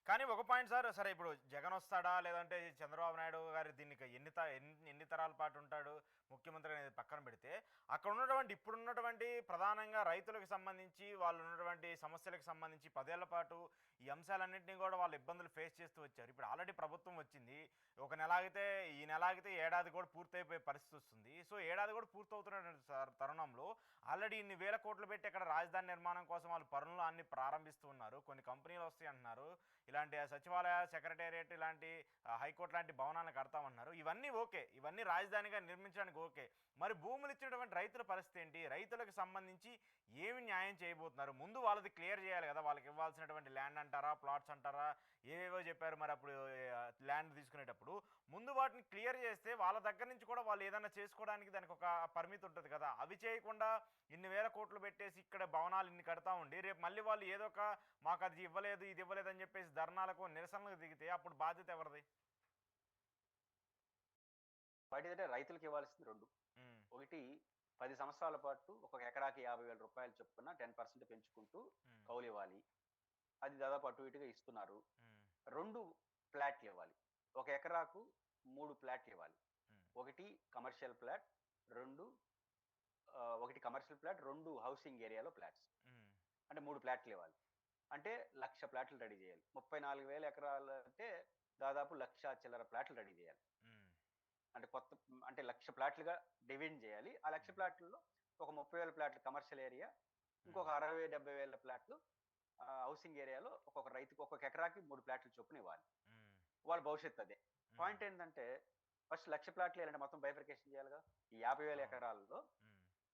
కానీ ఒక point sir, సరే ఇప్పుడు జగన్ వస్తాడా లేదంటే చంద్రబాబు నాయుడు గారు దీనికి ఎన్ని తరాల పాటు ఉంటాడు ముఖ్యమంత్రి అనేది పక్కన పెడితే, అక్కడ ఉన్నటువంటి ఇప్పుడున్నటువంటి ప్రధానంగా రైతులకు సంబంధించి వాళ్ళు ఉన్నటువంటి సమస్యలకు సంబంధించి 10 ఏళ్ల పాటు ఈ అంశాలన్నింటినీ కూడా వాళ్ళు ఇబ్బందులు ఫేస్ చేస్తూ వచ్చారు. ఇప్పుడు ఆల్రెడీ ప్రభుత్వం వచ్చింది. ఒక నెల ఆగితే ఈ నెల ఆగితే ఏడాది కూడా పూర్తయిపోయే పరిస్థితి వస్తుంది. సో ఏడాది కూడా పూర్తవుతున్న తరుణంలో ఆల్రెడీ ఇన్ని వేల కోట్లు పెట్టి అక్కడ రాజధాని నిర్మాణం కోసం వాళ్ళు పనులు అన్ని ప్రారంభిస్తూ ఉన్నారు. కొన్ని కంపెనీలు వస్తాయి అంటున్నారు. ఇలాంటి సచివాలయ సెక్రటేరియట్ ఇలాంటి హైకోర్టు లాంటి భవనాలను కడతామన్నారు. ఇవన్నీ ఓకే, ఇవన్నీ రాజధానిగా నిర్మించడానికి ఓకే. మరి భూములు ఇచ్చినటువంటి రైతుల పరిస్థితి ఏంటి? రైతులకు సంబంధించి ఏమి న్యాయం చేయబోతున్నారు? ముందు వాళ్ళది క్లియర్ చేయాలి కదా. వాళ్ళకి ఇవ్వాల్సినటువంటి ల్యాండ్ అంటారా, ప్లాట్స్ అంటారా, ఏవేవో చెప్పారు. మరి అప్పుడు ల్యాండ్ తీసుకునేటప్పుడు ముందు వాటిని క్లియర్ చేస్తే వాళ్ళ దగ్గర నుంచి కూడా వాళ్ళు ఏదైనా చేసుకోవడానికి దానికి ఒక పరిమితి ఉంటుంది కదా. అవి చేయకుండా ఇన్ని వేల కోట్లు పెట్టేసి ఇక్కడ భవనాలు ఇన్ని కడతా ఉండి రేపు మళ్ళీ వాళ్ళు ఏదో ఒక మాకు అది ఇవ్వలేదు ఇది ఇవ్వలేదు అని చెప్పేసి ధర్నాలకు నిరసనలకు దిగితే అప్పుడు బాధ్యత ఎవరిది? వాటిదంటే రైతులకు ఇవ్వాల్సింది రెండు. ఒకటి 10 సంవత్సరాల పాటు ఒక ఎకరాకి 50,000 రూపాయలు చొప్పున 10% పెంచుకుంటూ కౌలు ఇవ్వాలి. అది దాదాపు అటు ఇటుగా ఇస్తున్నారు. 2 ప్లాట్లు ఇవ్వాలి. ఒక ఎకరాకు 3 ప్లాట్లు ఇవ్వాలి. ఒకటి కమర్షియల్ ప్లాట్, ఒకటి కమర్షియల్ ప్లాట్, 2 హౌసింగ్ ఏరియాలో ప్లాట్స్. అంటే 3 ప్లాట్లు ఇవ్వాలి. అంటే 1,00,000 ప్లాట్లు రెడీ చేయాలి. 34,000 ఎకరాలు అంటే దాదాపు 1,00,000 చిల్లర ప్లాట్లు రెడీ చేయాలి. అంటే అంటే 1,00,000 ప్లాట్లుగా డివైడ్ చేయాలి. ఆ 1,00,000 ప్లాట్లలో ఒక 30,000 ప్లాట్లు కమర్షియల్ ఏరియా, ఇంకొక 60,000-70,000 ప్లాట్లు హౌసింగ్ ఏరియాలో ఒక్కొక్క రైతుకు ఒక్కొక్క ఎకరాకి 3 ప్లాట్లు చొప్పున ఇవ్వాలి. వాళ్ళ భవిష్యత్తు అదే. పాయింట్ ఏంటంటే ఫస్ట్ 1,00,000 ప్లాట్లు వేయాలంటే మొత్తం బైఫర్కేషన్ చేయాలిగా. ఈ 50,000 ఎకరాల్లో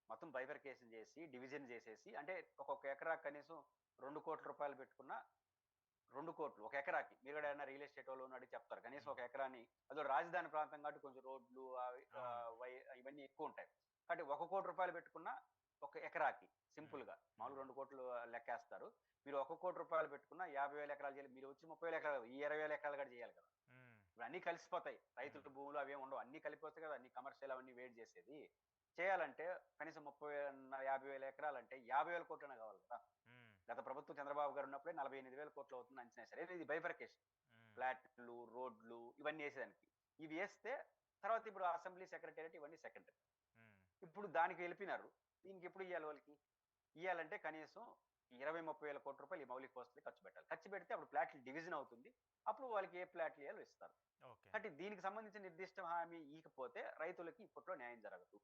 మొత్తం బైఫర్కేషన్ చేసి డివిజన్ చేసేసి, అంటే ఒక్కొక్క ఎకరా కనీసం 2 కోట్ల రూపాయలు పెట్టుకున్న 2 కోట్లు ఒక ఎకరాకి. మీరు కూడా ఏదైనా రియల్ ఎస్టేట్ వాళ్ళు అడిగి చెప్తారు. కనీసం ఒక ఎకరాని, అదో రాజధాని ప్రాంతం కాబట్టి కొంచెం రోడ్లు ఇవన్నీ ఎక్కువ ఉంటాయి. కాబట్టి 1 కోటి రూపాయలు పెట్టుకున్న ఒక ఎకరాకి సింపుల్ గా మామూలు 2 కోట్లు లెక్కేస్తారు. మీరు 1 కోటి రూపాయలు పెట్టుకున్న 50,000 ఎకరాలు చేయాలి. మీరు వచ్చి 30,000 ఎకరాలు, ఈ 20,000 ఎకరాలు కూడా చేయాలి కదా. ఇప్పుడు అన్ని కలిసిపోతాయి. రైతుల భూములు అవేమి ఉండవు. అన్ని కలిపిపోతాయి కదా. అన్ని కమర్షియల్ అవన్నీ వేడి చేసేది చేయాలంటే కనీసం 50,000 ఎకరాలంటే 50,000 కోట్లనే కావాలి కదా. గత ప్రభుత్వం చంద్రబాబు గారు ఉన్నప్పుడే 48,000 కోట్లు అవుతుంది అంచనా సరే. ఇది బైఫర్కేషన్, ఫ్లాట్లు, రోడ్లు ఇవన్నీ వేసేదానికి. ఇవి వేస్తే తర్వాత ఇప్పుడు అసెంబ్లీ సెక్రటేరియట్ ఇవన్నీ సెకండరీ. ఇప్పుడు దానికి వెళ్ళిపోయినారు. దీనికి ఎప్పుడు ఇవ్వాలి వాళ్ళకి? ఇవ్వాలంటే కనీసం 20-30 వేల కోట్ల రూపాయలు ఈ మౌలిక వసతులు ఖర్చు పెట్టాలి. ఖర్చు పెడితే అప్పుడు ప్లాట్లు డివిజన్ అవుతుంది. అప్పుడు వాళ్ళకి ఏ ప్లాట్లు ఇవ్వాలో ఇస్తారు. అంటే దీనికి సంబంధించిన నిర్దిష్ట హామీ ఇకపోతే రైతులకి ఇప్పట్లో న్యాయం జరగదు.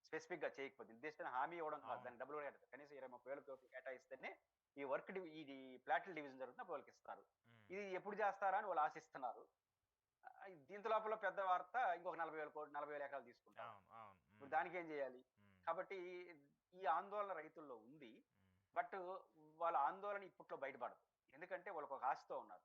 స్పెసిఫిక్ గా చేయకపోతే నిర్దిష్ట హామీ ఇవ్వడం కాదు, దాని డబ్బులు కూడా కనీసం 20-30 వేల కోట్లు కేటాయిస్తేనే ఈ వర్క్ ఇది ప్లాట్ల డివిజన్ జరుగుతుంది. అప్పుడు వాళ్ళకి ఇస్తారు. ఇది ఎప్పుడు చేస్తారా అని వాళ్ళు ఆశిస్తున్నారు. దీంతో లోపల పెద్ద వార్త ఇంకొక 40,000 ఎకరాలు తీసుకుంటారు. ఇప్పుడు దానికి ఏం చేయాలి? కాబట్టి ఈ ఆందోళన రైతుల్లో ఉంది. బట్ వాళ్ళ ఆందోళన ఇప్పట్లో బయటపడదు. ఎందుకంటే వాళ్ళకి ఒక ఆశతో ఉన్నారు.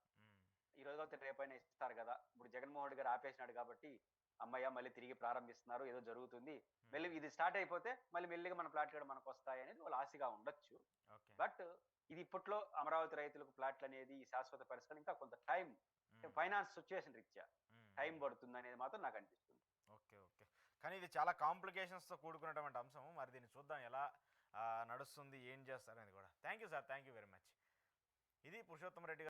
ఈ రోజు అయితే రేపైనా ఇస్తారు కదా. ఇప్పుడు జగన్మోహన్ రెడ్డి గారు ఆపేసినాడు కాబట్టి అమ్మయ్య మళ్ళీ తిరిగి ప్రారంభిస్తున్నారు, ఏదో జరుగుతుంది, మళ్ళీ ఇది స్టార్ట్ అయిపోతే మళ్ళీ మెల్లిగా మన ప్లాట్లు కూడా మనకు వస్తాయి అనేది వాళ్ళు ఆశగా ఉండొచ్చు. బట్ ఇది ఇప్పట్లో అమరావతి రైతులకు ప్లాట్లు అనేది ఈ శాశ్వత పరిష్కారం ఇంకా కొంత టైం, ఫైనాన్స్ సిచ్యువేషన్ రీత్యా టైం పడుతుంది అనేది మాత్రం నాకు అనిపిస్తుంది. ఓకే ఓకే కానీ ఇది చాలా కాంప్లికేషన్స్తో కూడుకున్నటువంటి అంశం. మరి దీన్ని చూద్దాం ఎలా నడుస్తుంది, ఏం చేస్తారు అనేది కూడా. Thank you sir, thank you very much. ఇది పురుషోత్తమ రెడ్డి గారు.